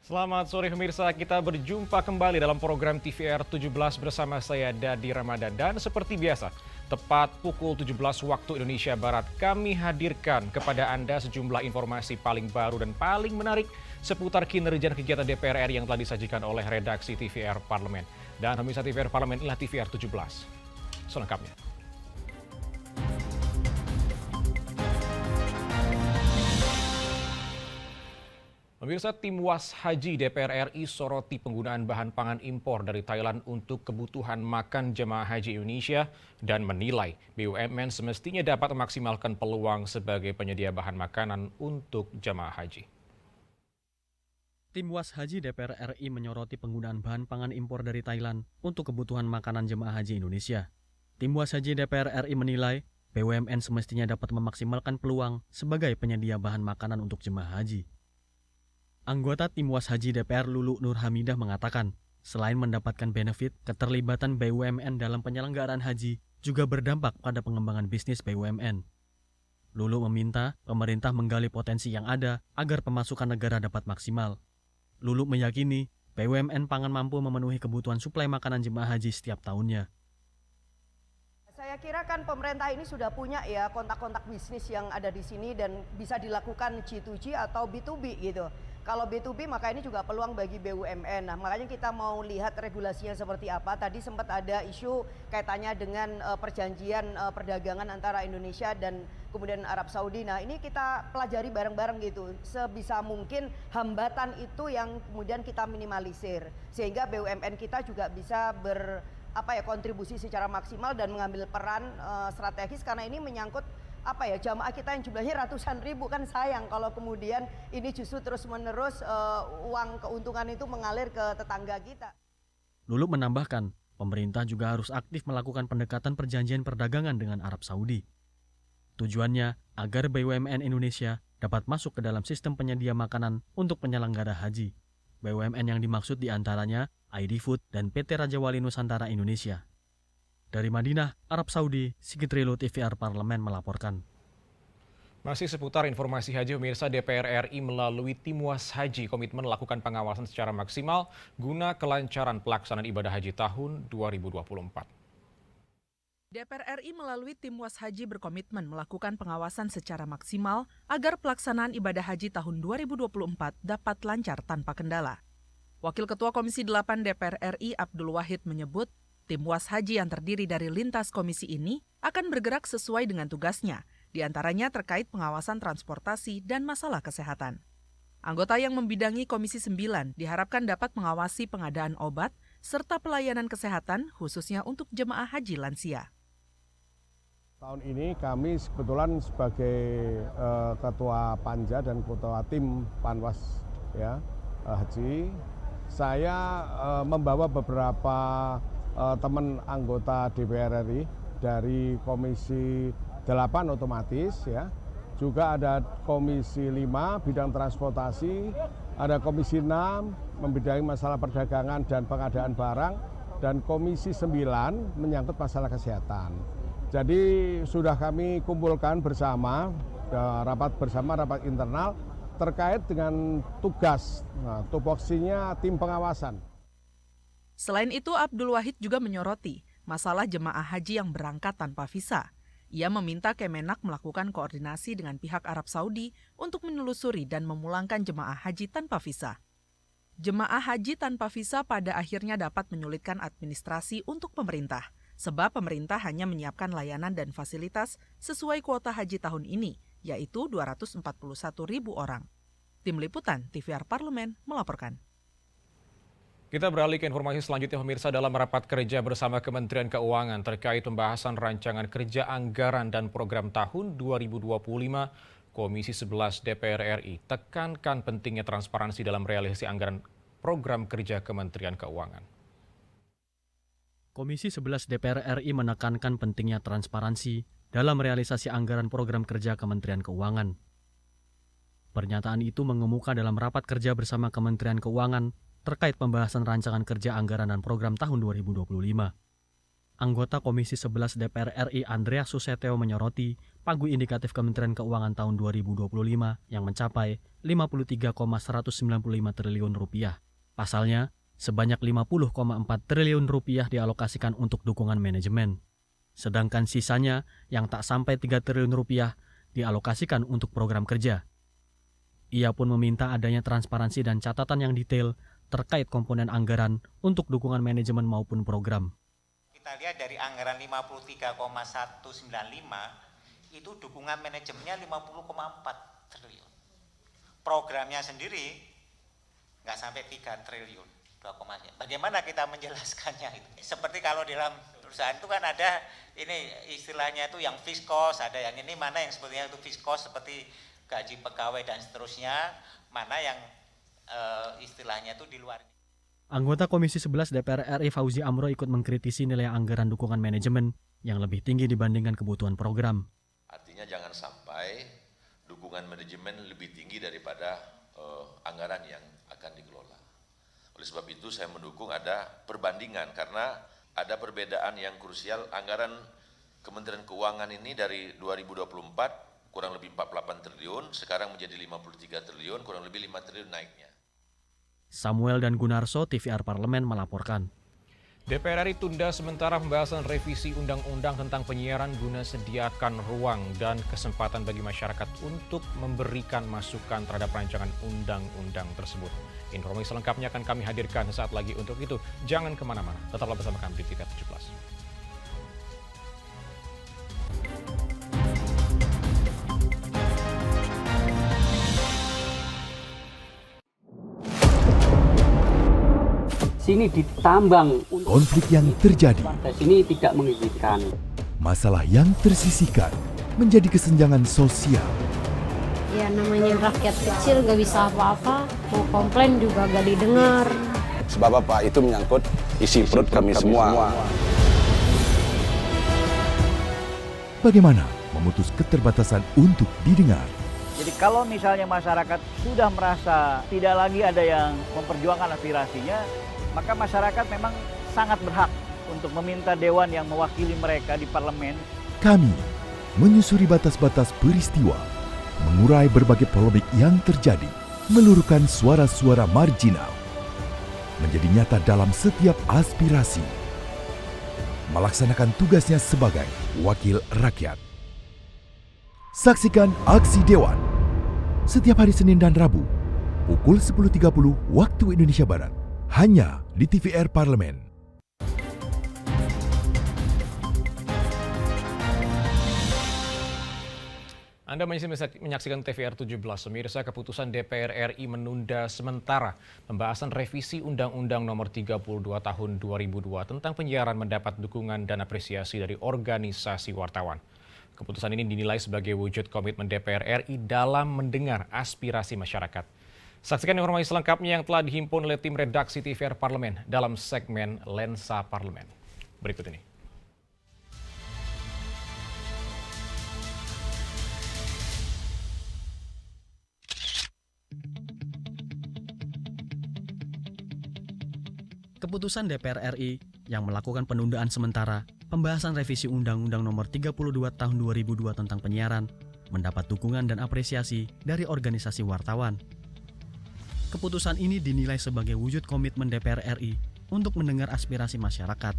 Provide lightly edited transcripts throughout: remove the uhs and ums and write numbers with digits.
Selamat sore pemirsa, kita berjumpa kembali dalam program TVR 17 bersama saya Dadi Ramadan. Dan seperti biasa, tepat pukul 17 waktu Indonesia Barat, kami hadirkan kepada Anda sejumlah informasi paling baru dan paling menarik seputar kinerja dan kegiatan DPR RI yang telah disajikan oleh redaksi TVR Parlemen. Dan pemirsa TVR Parlemen inilah TVR 17. Selengkapnya. Pemirsa, tim Was Haji DPR RI soroti penggunaan bahan pangan impor dari Thailand untuk kebutuhan makan jemaah haji Indonesia dan menilai BUMN semestinya dapat memaksimalkan peluang sebagai penyedia bahan makanan untuk jemaah haji. Tim Was Haji DPR RI menyoroti penggunaan bahan pangan impor dari Thailand untuk kebutuhan makanan jemaah haji Indonesia. Tim Was Haji DPR RI menilai BUMN semestinya dapat memaksimalkan peluang sebagai penyedia bahan makanan untuk jemaah haji. Anggota Tim Was Haji DPR Lulu Nur Hamidah mengatakan, selain mendapatkan benefit, keterlibatan BUMN dalam penyelenggaraan haji juga berdampak pada pengembangan bisnis BUMN. Lulu meminta pemerintah menggali potensi yang ada agar pemasukan negara dapat maksimal. Lulu meyakini BUMN pangan mampu memenuhi kebutuhan suplai makanan jemaah haji setiap tahunnya. Saya kira kan pemerintah ini sudah punya ya kontak-kontak bisnis yang ada di sini dan bisa dilakukan G2G atau B2B gitu. Kalau B2B maka ini juga peluang bagi BUMN. Nah, makanya kita mau lihat regulasinya seperti apa. Tadi sempat ada isu kaitannya dengan perjanjian perdagangan antara Indonesia dan kemudian Arab Saudi. Nah, ini kita pelajari bareng-bareng gitu. Sebisa mungkin hambatan itu yang kemudian kita minimalisir sehingga BUMN kita juga bisa kontribusi secara maksimal dan mengambil peran strategis karena ini menyangkut jamaah kita yang jumlahnya ratusan ribu. Kan sayang kalau kemudian ini justru terus-menerus uang keuntungan itu mengalir ke tetangga kita. Lulu menambahkan, pemerintah juga harus aktif melakukan pendekatan perjanjian perdagangan dengan Arab Saudi. Tujuannya agar BUMN Indonesia dapat masuk ke dalam sistem penyedia makanan untuk penyelenggara haji. BUMN yang dimaksud diantaranya ID Food dan PT Raja Wali Nusantara Indonesia. Dari Madinah, Arab Saudi, Sigit Rilu TVR Parlemen melaporkan. Masih seputar informasi haji, pemirsa, DPR RI melalui Tim Was Haji komitmen melakukan pengawasan secara maksimal guna kelancaran pelaksanaan ibadah haji tahun 2024. DPR RI melalui Tim Was Haji berkomitmen melakukan pengawasan secara maksimal agar pelaksanaan ibadah haji tahun 2024 dapat lancar tanpa kendala. Wakil Ketua Komisi 8 DPR RI Abdul Wahid menyebut, Tim Was Haji yang terdiri dari lintas komisi ini akan bergerak sesuai dengan tugasnya, diantaranya terkait pengawasan transportasi dan masalah kesehatan. Anggota yang membidangi Komisi 9 diharapkan dapat mengawasi pengadaan obat serta pelayanan kesehatan khususnya untuk jemaah haji lansia. Tahun ini kami kebetulan sebagai Ketua Panja dan Ketua Tim Panwas Haji, saya membawa beberapa teman anggota DPR RI dari Komisi 8 otomatis ya. Juga ada Komisi 5 bidang transportasi, ada Komisi 6 membidangi masalah perdagangan dan pengadaan barang, dan Komisi 9 menyangkut masalah kesehatan. Jadi sudah kami kumpulkan bersama, rapat internal terkait dengan tugas, tupoksinya tim pengawasan. Selain itu, Abdul Wahid juga menyoroti masalah jemaah haji yang berangkat tanpa visa. Ia meminta Kemenak melakukan koordinasi dengan pihak Arab Saudi untuk menelusuri dan memulangkan jemaah haji tanpa visa. Jemaah haji tanpa visa pada akhirnya dapat menyulitkan administrasi untuk pemerintah, sebab pemerintah hanya menyiapkan layanan dan fasilitas sesuai kuota haji tahun ini, yaitu 241.000 orang. Tim Liputan TVR Parlemen melaporkan. Kita beralih ke informasi selanjutnya, pemirsa. Dalam rapat kerja bersama Kementerian Keuangan terkait pembahasan rancangan kerja anggaran dan program tahun 2025, Komisi 11 DPR RI tekankan pentingnya transparansi dalam realisasi anggaran program kerja Kementerian Keuangan. Komisi 11 DPR RI menekankan pentingnya transparansi dalam realisasi anggaran program kerja Kementerian Keuangan. Pernyataan itu mengemuka dalam rapat kerja bersama Kementerian Keuangan terkait pembahasan rancangan kerja anggaran dan program tahun 2025. Anggota Komisi 11 DPR RI Andreas Suseteo menyoroti pagu indikatif Kementerian Keuangan tahun 2025 yang mencapai 53,195 triliun rupiah. Pasalnya, sebanyak 50,4 triliun rupiah dialokasikan untuk dukungan manajemen. Sedangkan sisanya yang tak sampai 3 triliun rupiah dialokasikan untuk program kerja. Ia pun meminta adanya transparansi dan catatan yang detail terkait komponen anggaran untuk dukungan manajemen maupun program. Kita lihat dari anggaran 53,195 itu dukungan manajemennya 50,4 triliun. Programnya sendiri nggak sampai 3 triliun. Bagaimana kita menjelaskannya itu? Seperti kalau di dalam perusahaan itu kan ada ini istilahnya itu yang fixed cost, ada yang ini mana yang sebetulnya itu fixed cost seperti gaji pegawai dan seterusnya, mana yang istilahnya itu di luar. Anggota Komisi 11 DPR RI Fauzi Amro ikut mengkritisi nilai anggaran dukungan manajemen yang lebih tinggi dibandingkan kebutuhan program. Artinya jangan sampai dukungan manajemen lebih tinggi daripada anggaran yang akan dikelola. Oleh sebab itu saya mendukung ada perbandingan karena ada perbedaan yang krusial. Anggaran Kementerian Keuangan ini dari 2024 kurang lebih 48 triliun, sekarang menjadi 53 triliun, kurang lebih 5 triliun naiknya. Samuel dan Gunarso, TVR Parlemen melaporkan. DPR RI tunda sementara pembahasan revisi undang-undang tentang penyiaran guna sediakan ruang dan kesempatan bagi masyarakat untuk memberikan masukan terhadap rancangan undang-undang tersebut. Informasi selengkapnya akan kami hadirkan sesaat lagi. Untuk itu, jangan kemana-mana. Tetaplah bersama kami di TVR 17. Sini ditambang. Konflik yang terjadi, Sini tidak mengizinkan. masalah yang tersisihkan menjadi kesenjangan sosial. Ya namanya rakyat kecil gak bisa apa-apa, mau komplain juga gak didengar. Sebab apa? Itu menyangkut isi perut kami semua. Bagaimana memutus keterbatasan untuk didengar? Jadi kalau misalnya masyarakat sudah merasa tidak lagi ada yang memperjuangkan aspirasinya, maka masyarakat memang sangat berhak untuk meminta dewan yang mewakili mereka di parlemen. Kami menyusuri batas-batas peristiwa, mengurai berbagai polemik yang terjadi, meluruhkan suara-suara marginal, menjadi nyata dalam setiap aspirasi, melaksanakan tugasnya sebagai wakil rakyat. Saksikan Aksi Dewan setiap hari Senin dan Rabu pukul 10.30 waktu Indonesia Barat, hanya di TVR Parlemen. Anda masih menyaksikan TVR 17. Pemirsa, keputusan DPR RI menunda sementara pembahasan revisi Undang-Undang Nomor 32 Tahun 2002 tentang penyiaran mendapat dukungan dan apresiasi dari organisasi wartawan. Keputusan ini dinilai sebagai wujud komitmen DPR RI dalam mendengar aspirasi masyarakat. Saksikan informasi selengkapnya yang telah dihimpun oleh tim redaksi TVR Parlemen dalam segmen Lensa Parlemen. Berikut ini. Keputusan DPR RI yang melakukan penundaan sementara pembahasan revisi Undang-Undang Nomor 32 Tahun 2002 tentang penyiaran mendapat dukungan dan apresiasi dari organisasi wartawan. Keputusan ini dinilai sebagai wujud komitmen DPR RI untuk mendengar aspirasi masyarakat.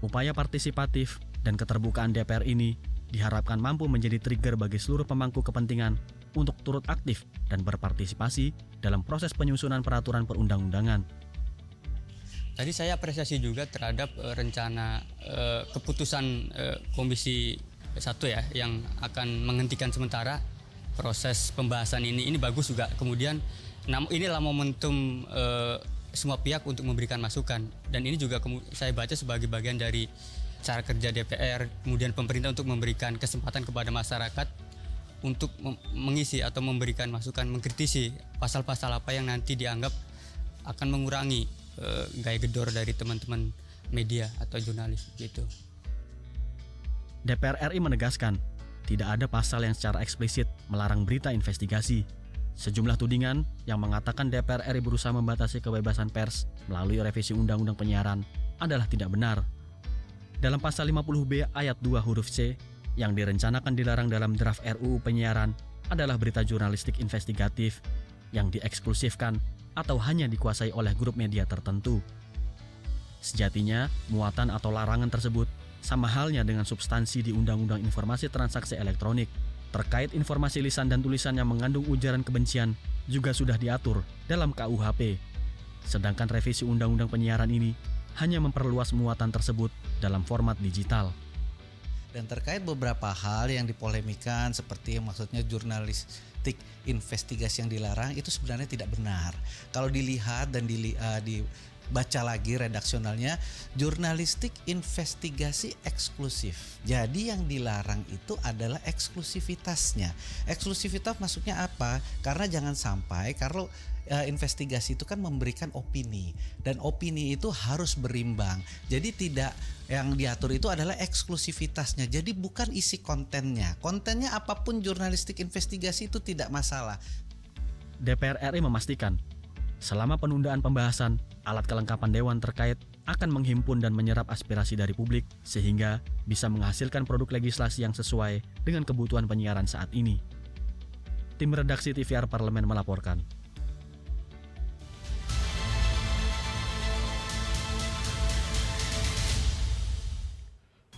Upaya partisipatif dan keterbukaan DPR ini diharapkan mampu menjadi trigger bagi seluruh pemangku kepentingan untuk turut aktif dan berpartisipasi dalam proses penyusunan peraturan perundang-undangan. Tadi saya apresiasi juga terhadap rencana keputusan Komisi 1 ya, yang akan menghentikan sementara proses pembahasan ini. Ini bagus juga. Kemudian inilah momentum semua pihak untuk memberikan masukan. Dan ini juga saya baca sebagai bagian dari cara kerja DPR, kemudian pemerintah untuk memberikan kesempatan kepada masyarakat untuk mengisi atau memberikan masukan, mengkritisi pasal-pasal apa yang nanti dianggap akan mengurangi gaya gedor dari teman-teman media atau jurnalis gitu. DPR RI menegaskan, tidak ada pasal yang secara eksplisit melarang berita investigasi. Sejumlah tudingan yang mengatakan DPR RI berusaha membatasi kebebasan pers melalui revisi Undang-Undang Penyiaran adalah tidak benar. dalam pasal 50B ayat 2 huruf C yang direncanakan dilarang dalam draft RUU penyiaran adalah berita jurnalistik investigatif yang dieksklusifkan atau hanya dikuasai oleh grup media tertentu. Sejatinya, muatan atau larangan tersebut sama halnya dengan substansi di Undang-Undang Informasi Transaksi Elektronik. Terkait informasi lisan dan tulisan yang mengandung ujaran kebencian juga sudah diatur dalam KUHP. Sedangkan revisi Undang-Undang Penyiaran ini hanya memperluas muatan tersebut dalam format digital. Dan terkait beberapa hal yang dipolemikan seperti maksudnya jurnalistik investigasi yang dilarang itu sebenarnya tidak benar. Kalau dilihat dan dibaca lagi redaksionalnya, jurnalistik investigasi eksklusif. Jadi yang dilarang itu adalah eksklusivitasnya. Eksklusivitas maksudnya apa? Karena jangan sampai kalau investigasi itu kan memberikan opini dan opini itu harus berimbang. Jadi tidak yang diatur itu adalah eksklusivitasnya. Jadi bukan isi kontennya. Kontennya apapun jurnalistik investigasi itu tidak masalah. DPR RI memastikan selama penundaan pembahasan, alat kelengkapan dewan terkait akan menghimpun dan menyerap aspirasi dari publik sehingga bisa menghasilkan produk legislasi yang sesuai dengan kebutuhan penyiaran saat ini. Tim redaksi TVR Parlemen melaporkan.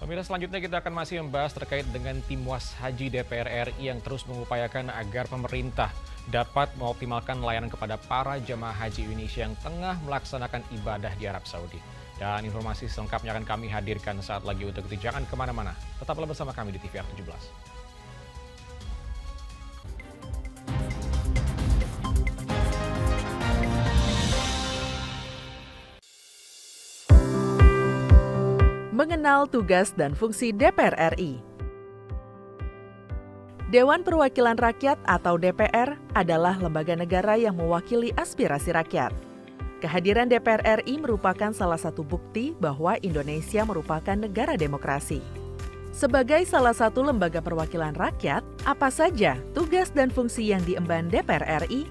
Pemirsa, selanjutnya kita akan masih membahas terkait dengan Timwas Haji DPR RI yang terus mengupayakan agar pemerintah dapat mengoptimalkan layanan kepada para jemaah haji Indonesia yang tengah melaksanakan ibadah di Arab Saudi. Dan informasi selengkapnya akan kami hadirkan saat lagi. Untuk itu jangan kemana-mana, tetaplah bersama kami di TVR 17. Mengenal tugas dan fungsi DPR RI. Dewan Perwakilan Rakyat atau DPR adalah lembaga negara yang mewakili aspirasi rakyat. Kehadiran DPR RI merupakan salah satu bukti bahwa Indonesia merupakan negara demokrasi. Sebagai salah satu lembaga perwakilan rakyat, apa saja tugas dan fungsi yang diemban DPR RI?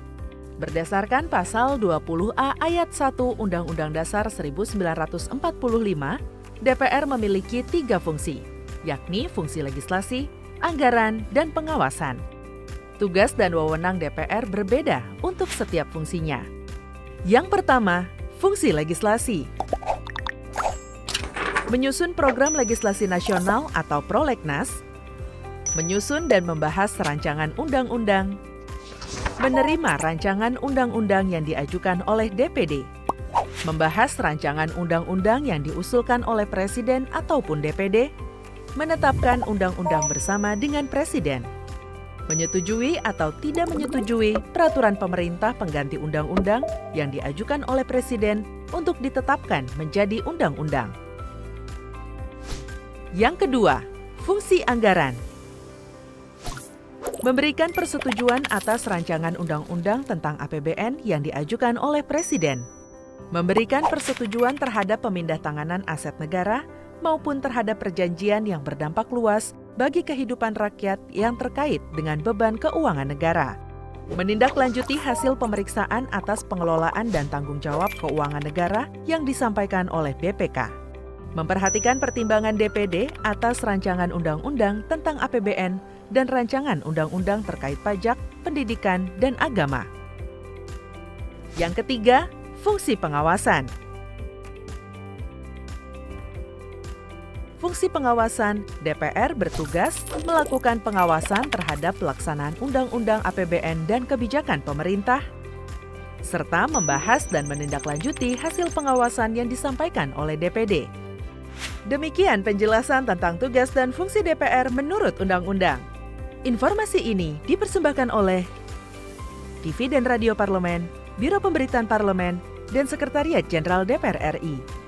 Berdasarkan pasal 20A ayat 1 Undang-Undang Dasar 1945, DPR memiliki 3 fungsi, yakni fungsi legislasi, anggaran, dan pengawasan. Tugas dan wewenang DPR berbeda untuk setiap fungsinya. Yang pertama, fungsi legislasi. Menyusun program legislasi nasional atau prolegnas, menyusun dan membahas rancangan undang-undang, menerima rancangan undang-undang yang diajukan oleh DPD, membahas rancangan undang-undang yang diusulkan oleh Presiden ataupun DPD, menetapkan undang-undang bersama dengan Presiden, menyetujui atau tidak menyetujui peraturan pemerintah pengganti undang-undang yang diajukan oleh Presiden untuk ditetapkan menjadi undang-undang. Yang kedua, fungsi anggaran. Memberikan persetujuan atas rancangan undang-undang tentang APBN yang diajukan oleh Presiden. Memberikan persetujuan terhadap pemindahntanganan aset negara maupun terhadap perjanjian yang berdampak luas bagi kehidupan rakyat yang terkait dengan beban keuangan negara. Menindaklanjuti hasil pemeriksaan atas pengelolaan dan tanggung jawab keuangan negara yang disampaikan oleh BPK. Memperhatikan pertimbangan DPD atas rancangan undang-undang tentang APBN dan rancangan undang-undang terkait pajak, pendidikan, dan agama. Yang ketiga, fungsi pengawasan. Fungsi pengawasan, DPR bertugas melakukan pengawasan terhadap pelaksanaan Undang-Undang APBN dan kebijakan pemerintah, serta membahas dan menindaklanjuti hasil pengawasan yang disampaikan oleh DPD. Demikian penjelasan tentang tugas dan fungsi DPR menurut Undang-Undang. Informasi ini dipersembahkan oleh TV dan Radio Parlemen, Biro Pemberitaan Parlemen, dan Sekretariat Jenderal DPR RI.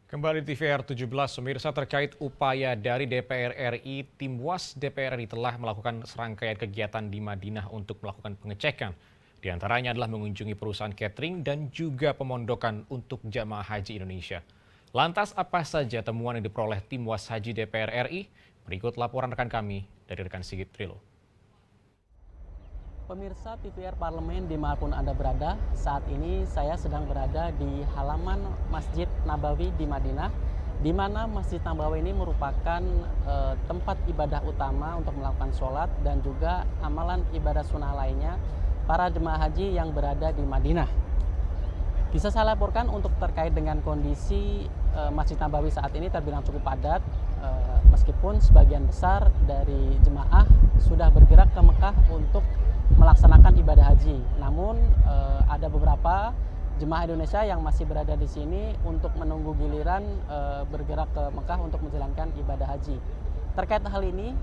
Kembali di TVR 17, pemirsa, terkait upaya dari DPR RI, Timwas DPR RI telah melakukan serangkaian kegiatan di Madinah untuk melakukan pengecekan. Di antaranya adalah mengunjungi perusahaan catering dan juga pemondokan untuk jamaah haji Indonesia. Lantas apa saja temuan yang diperoleh Timwas Haji DPR RI? Berikut laporan rekan kami dari rekan Sigit Trilo. Pemirsa TVR Parlemen dimanapun Anda berada, saat ini saya sedang berada di halaman Masjid Nabawi di Madinah, di mana Masjid Nabawi ini merupakan tempat ibadah utama untuk melakukan sholat dan juga amalan ibadah sunnah lainnya para jemaah haji yang berada di Madinah. Bisa saya laporkan untuk terkait dengan kondisi Masjid Nabawi saat ini terbilang cukup padat, meskipun sebagian besar dari jemaah sudah bergerak ke Mekah untuk melaksanakan ibadah haji. Namun ada beberapa jemaah Indonesia yang masih berada di sini untuk menunggu giliran bergerak ke Mekah untuk menjalankan ibadah haji. Terkait hal ini,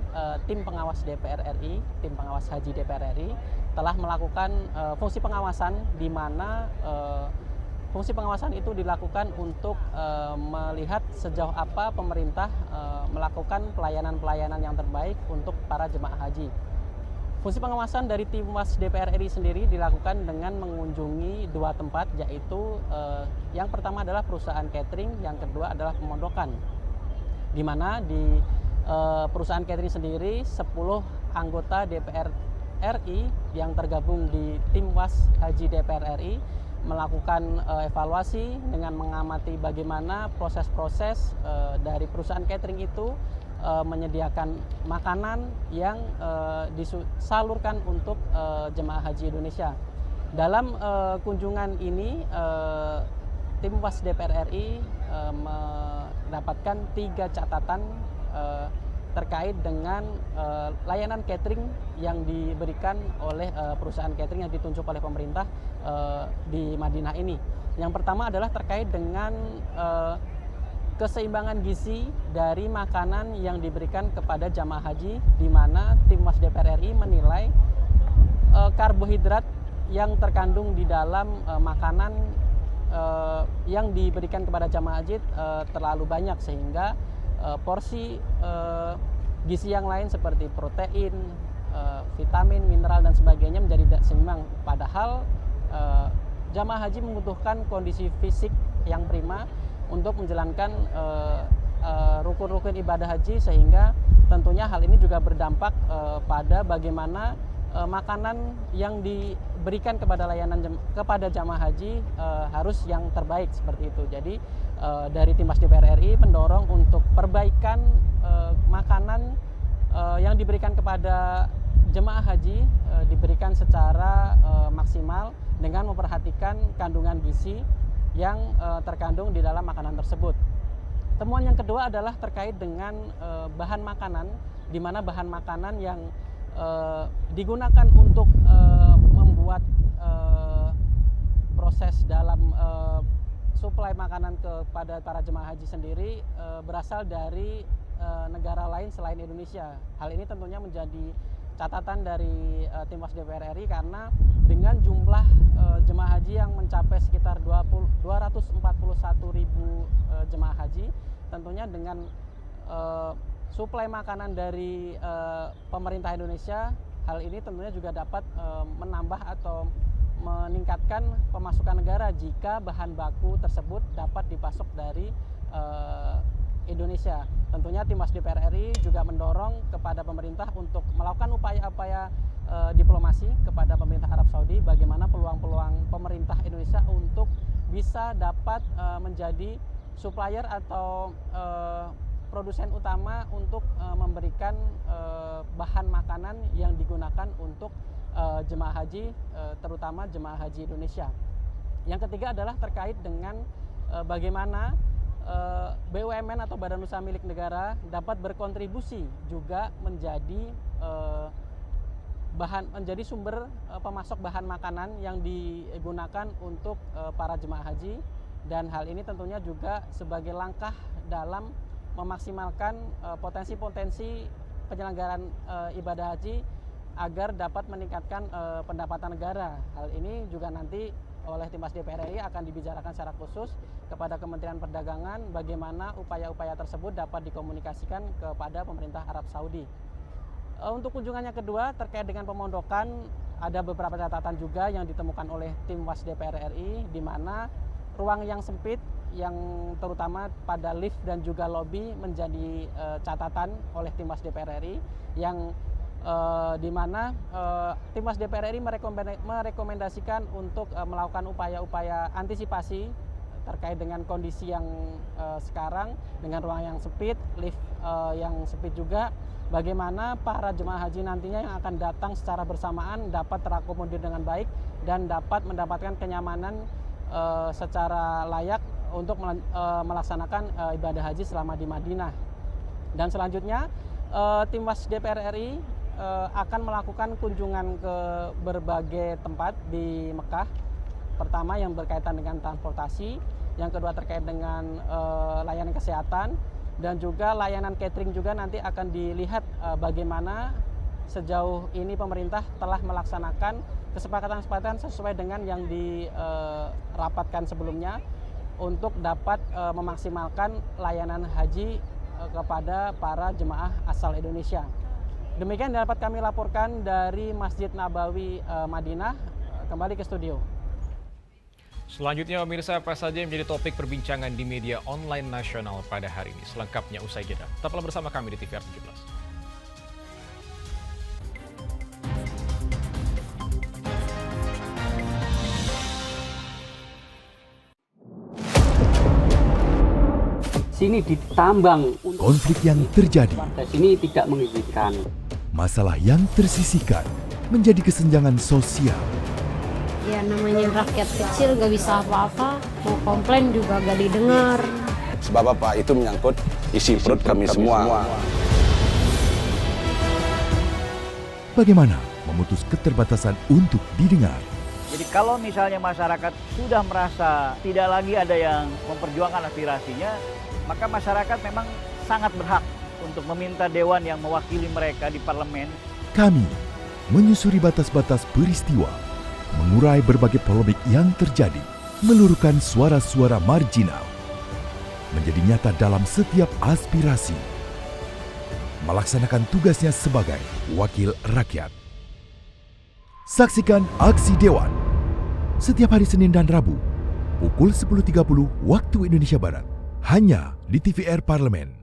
tim pengawas DPR RI, tim pengawas haji DPR RI telah melakukan fungsi pengawasan di mana fungsi pengawasan itu dilakukan untuk melihat sejauh apa pemerintah melakukan pelayanan-pelayanan yang terbaik untuk para jemaah haji. Fungsi pengawasan dari tim PANWAS DPR RI sendiri dilakukan dengan mengunjungi dua tempat, yaitu yang pertama adalah perusahaan catering, yang kedua adalah pemondokan. Di mana di perusahaan catering sendiri 10 anggota DPR RI yang tergabung di tim PANWAS Haji DPR RI melakukan evaluasi dengan mengamati bagaimana proses-proses dari perusahaan catering itu menyediakan makanan yang disalurkan untuk jemaah haji Indonesia. Dalam kunjungan ini, tim PANWAS DPR RI mendapatkan 3 catatan terkait dengan layanan catering yang diberikan oleh perusahaan catering yang ditunjuk oleh pemerintah di Madinah ini. Yang pertama adalah terkait dengan keseimbangan gizi dari makanan yang diberikan kepada jamaah haji, di mana tim PANWAS DPR RI menilai karbohidrat yang terkandung di dalam makanan yang diberikan kepada jamaah haji terlalu banyak, sehingga porsi gizi yang lain seperti protein, vitamin, mineral dan sebagainya menjadi tidak seimbang. Padahal jamaah haji membutuhkan kondisi fisik yang prima untuk menjalankan rukun-rukun ibadah haji, sehingga tentunya hal ini juga berdampak pada bagaimana makanan yang diberikan kepada kepada jamaah haji harus yang terbaik seperti itu. Jadi dari tim PANWAS DPR RI mendorong untuk perbaikan makanan yang diberikan kepada jemaah haji diberikan secara maksimal dengan memperhatikan kandungan gizi yang terkandung di dalam makanan tersebut. Temuan yang kedua adalah terkait dengan bahan makanan, di mana bahan makanan yang digunakan untuk membuat proses dalam suplai makanan kepada para jemaah haji sendiri berasal dari negara lain selain Indonesia. Hal ini tentunya menjadi catatan dari tim PANWAS DPR RI, karena dengan jumlah jemaah haji yang mencapai sekitar 241.000 jemaah haji, tentunya dengan suplai makanan dari pemerintah Indonesia, hal ini tentunya juga dapat menambah atau meningkatkan pemasukan negara jika bahan baku tersebut dapat dipasok dari Indonesia. Tentunya tim PANWAS DPR RI juga mendorong kepada pemerintah untuk melakukan upaya-upaya diplomasi kepada pemerintah Arab Saudi, bagaimana peluang-peluang pemerintah Indonesia untuk bisa dapat menjadi supplier atau produsen utama untuk memberikan bahan makanan yang digunakan untuk jemaah haji, terutama jemaah haji Indonesia. Yang ketiga adalah terkait dengan bagaimana BUMN atau badan usaha milik negara dapat berkontribusi juga menjadi sumber pemasok bahan makanan yang digunakan untuk para jemaah haji, dan hal ini tentunya juga sebagai langkah dalam memaksimalkan potensi-potensi penyelenggaraan ibadah haji agar dapat meningkatkan pendapatan negara. Hal ini juga nanti oleh tim PANWAS DPR RI akan dibicarakan secara khusus kepada Kementerian Perdagangan bagaimana upaya-upaya tersebut dapat dikomunikasikan kepada pemerintah Arab Saudi. Untuk kunjungannya kedua terkait dengan pemondokan, ada beberapa catatan juga yang ditemukan oleh tim PANWAS DPR RI, di mana ruang yang sempit yang terutama pada lift dan juga lobi menjadi catatan oleh tim PANWAS DPR RI, yang di mana Timwas DPR RI merekomendasikan untuk melakukan upaya-upaya antisipasi terkait dengan kondisi yang sekarang dengan ruang yang sempit, lift yang sempit juga. Bagaimana para jemaah haji nantinya yang akan datang secara bersamaan dapat terakomodir dengan baik dan dapat mendapatkan kenyamanan secara layak untuk melaksanakan ibadah haji selama di Madinah. Dan selanjutnya Timwas DPR RI akan melakukan kunjungan ke berbagai tempat di Mekah. Pertama yang berkaitan dengan transportasi, yang kedua terkait dengan layanan kesehatan, dan juga layanan catering juga nanti akan dilihat bagaimana sejauh ini pemerintah telah melaksanakan kesepakatan-kesepakatan sesuai dengan yang dirapatkan sebelumnya untuk dapat memaksimalkan layanan haji kepada para jemaah asal Indonesia. Demikian dapat kami laporkan dari Masjid Nabawi Madinah. Kembali ke studio. Selanjutnya pemirsa, apa saja yang menjadi topik perbincangan di media online nasional pada hari ini? Selengkapnya usai jeda. Tetaplah bersama kami di TVR 17. Sini ditambang. Konflik yang terjadi. Sini tidak mengizinkan. Masalah yang tersisihkan menjadi kesenjangan sosial. Ya namanya rakyat kecil gak bisa apa-apa, mau komplain juga gak didengar. Sebab apa? Itu menyangkut isi perut kami semua. Bagaimana memutus keterbatasan untuk didengar? Jadi kalau misalnya masyarakat sudah merasa tidak lagi ada yang memperjuangkan aspirasinya, maka masyarakat memang sangat berhak untuk meminta dewan yang mewakili mereka di parlemen. Kami menyusuri batas-batas peristiwa, mengurai berbagai polemik yang terjadi, meluruhkan suara-suara marginal, menjadi nyata dalam setiap aspirasi, melaksanakan tugasnya sebagai wakil rakyat. Saksikan Aksi Dewan setiap hari Senin dan Rabu pukul 10.30 waktu Indonesia Barat, hanya di TVR Parlemen.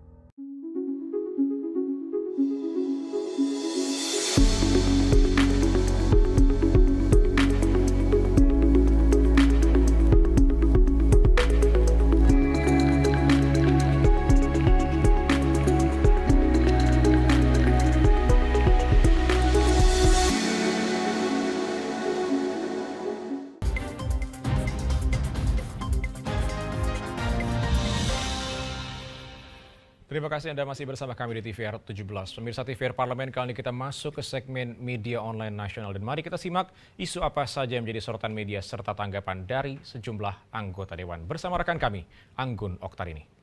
Terima kasih Anda masih bersama kami di TVR 17. Pemirsa TVR Parlemen, kali ini kita masuk ke segmen media online nasional. Dan mari kita simak isu apa saja yang menjadi sorotan media serta tanggapan dari sejumlah anggota Dewan. Bersama rekan kami, Anggun Oktarini.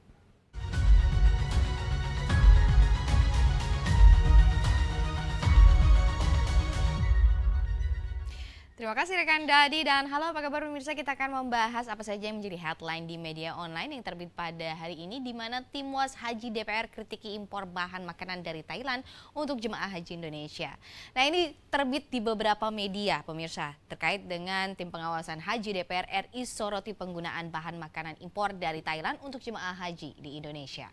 Terima kasih rekan Dadi dan halo apa kabar pemirsa, kita akan membahas apa saja yang menjadi headline di media online yang terbit pada hari ini, di mana Timwas Haji DPR kritiki impor bahan makanan dari Thailand untuk jemaah haji Indonesia. Nah ini terbit di beberapa media pemirsa terkait dengan tim pengawasan haji DPR RI soroti penggunaan bahan makanan impor dari Thailand untuk jemaah haji di Indonesia.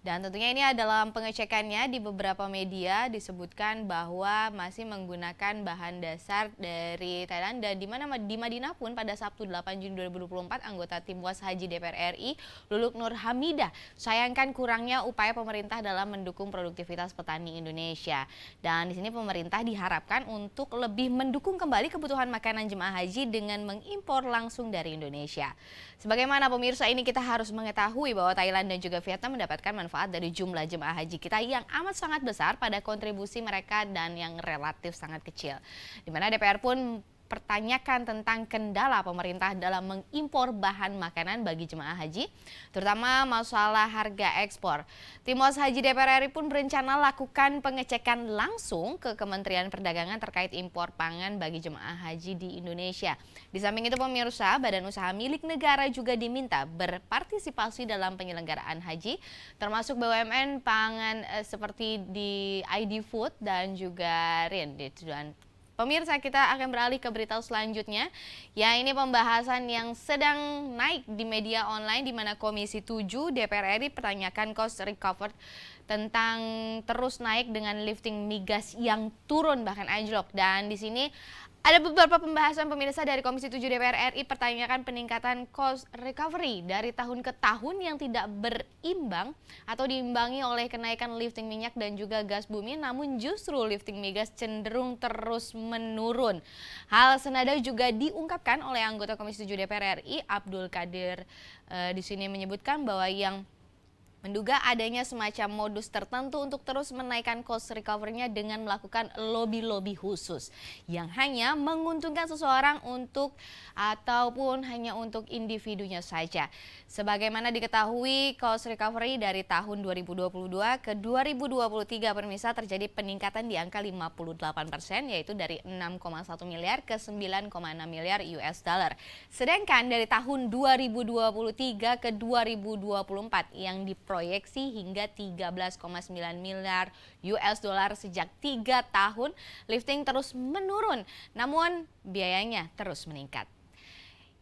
Dan tentunya ini adalah pengecekannya di beberapa media disebutkan bahwa masih menggunakan bahan dasar dari Thailand, dan di Madinah pun pada Sabtu 8 Juni 2024 anggota Timwas Haji DPR RI Luluk Nur Hamidah sayangkan kurangnya upaya pemerintah dalam mendukung produktivitas petani Indonesia. Dan di sini pemerintah diharapkan untuk lebih mendukung kembali kebutuhan makanan jemaah haji dengan mengimpor langsung dari Indonesia. Sebagaimana pemirsa ini kita harus mengetahui bahwa Thailand dan juga Vietnam mendapatkan manfaat dari jumlah jemaah haji kita yang amat sangat besar pada kontribusi mereka dan yang relatif sangat kecil. Di mana DPR pun pertanyakan tentang kendala pemerintah dalam mengimpor bahan makanan bagi jemaah haji, terutama masalah harga ekspor. Timwas Haji DPR RI pun berencana lakukan pengecekan langsung ke Kementerian Perdagangan terkait impor pangan bagi jemaah haji di Indonesia. Di samping itu pemirsa, badan usaha milik negara juga diminta berpartisipasi dalam penyelenggaraan haji, termasuk BUMN pangan seperti di ID Food dan juga RIN. Dan pemirsa, kita akan beralih ke berita selanjutnya. Ya, ini pembahasan yang sedang naik di media online, di mana Komisi 7 DPR RI pertanyakan cost recovered tentang terus naik dengan lifting migas yang turun bahkan anjlok. Dan di sini ada beberapa pembahasan pemirsa dari Komisi 7 DPR RI pertanyakan peningkatan cost recovery dari tahun ke tahun yang tidak berimbang atau diimbangi oleh kenaikan lifting minyak dan juga gas bumi, namun justru lifting migas cenderung terus menurun. Hal senada juga diungkapkan oleh anggota Komisi 7 DPR RI Abdul Qadir. Di sini menyebutkan bahwa yang menduga adanya semacam modus tertentu untuk terus menaikkan cost recovery-nya dengan melakukan lobby-lobby khusus yang hanya menguntungkan seseorang ataupun hanya untuk individunya saja. Sebagaimana diketahui, cost recovery dari tahun 2022 ke 2023 pemirsa terjadi peningkatan di angka 58%, yaitu dari 6,1 miliar ke 9,6 miliar US dollar. Sedangkan dari tahun 2023 ke 2024 yang diproyeksi hingga 13,9 miliar US dollar sejak 3 tahun, lifting terus menurun, namun biayanya terus meningkat.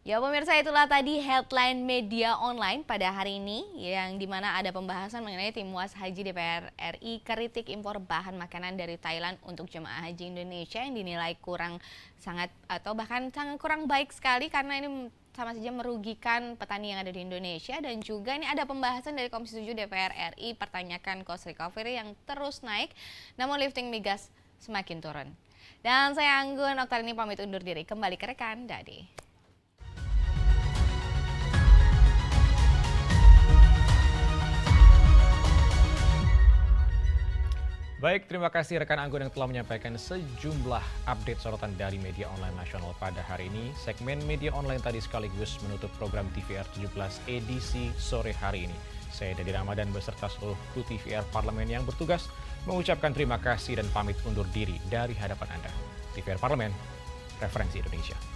Ya pemirsa, itulah tadi headline media online pada hari ini yang dimana ada pembahasan mengenai Tim Was Haji DPR RI kritik impor bahan makanan dari Thailand untuk jemaah haji Indonesia yang dinilai kurang sangat atau bahkan sangat kurang baik sekali karena ini sama saja merugikan petani yang ada di Indonesia. Dan juga ini ada pembahasan dari Komisi 7 DPR RI pertanyakan cost recovery yang terus naik namun lifting migas semakin turun. Dan saya Anggun Oktarini pamit undur diri, kembali ke rekan Dadi. Baik, terima kasih rekan Anggun yang telah menyampaikan sejumlah update sorotan dari media online nasional pada hari ini. Segmen media online tadi sekaligus menutup program TVR 17 edisi sore hari ini. Saya Dadi Ramadan beserta seluruh kru TVR Parlemen yang bertugas mengucapkan terima kasih dan pamit undur diri dari hadapan Anda. TVR Parlemen, referensi Indonesia.